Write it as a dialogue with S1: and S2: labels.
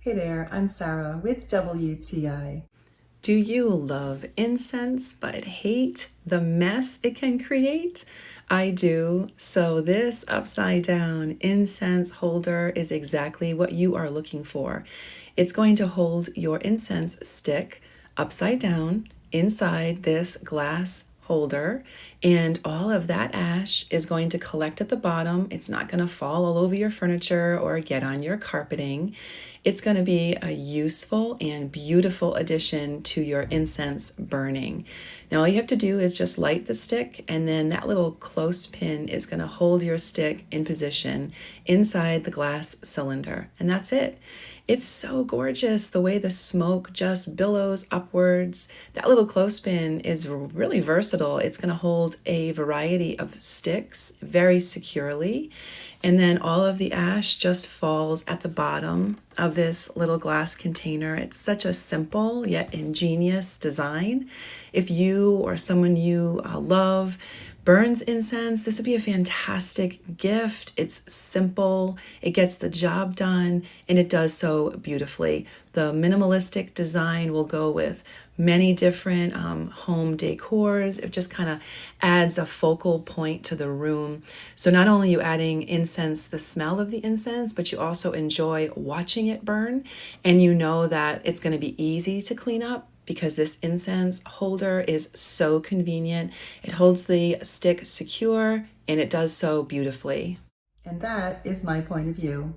S1: Hey there, I'm Sarah with WTI. Do you love incense but hate the mess it can create? I do. So, this upside down incense holder is exactly what you are looking for. It's going to hold your incense stick upside down inside this glass holder, and all of that ash is going to collect at the bottom. It's not going to fall all over your furniture or get on your carpeting. It's going to be a useful and beautiful addition to your incense burning. Now, all you have to do is just light the stick, and then that little clothespin is going to hold your stick in position inside the glass cylinder, and that's it. It's so gorgeous the way the smoke just billows upwards. That little clothespin is really versatile. It's going to hold a variety of sticks very securely. And then all of the ash just falls at the bottom of this little glass container. It's such a simple yet ingenious design. If you or someone you love burns incense, this would be a fantastic gift. It's simple, it gets the job done, and it does so beautifully. The minimalistic design will go with many different home decors. It just kind of adds a focal point to the room. So not only are you adding incense, the smell of the incense, but you also enjoy watching it burn, and you know that it's going to be easy to clean up because this incense holder is so convenient. It holds the stick secure, and it does so beautifully. And that is my point of view.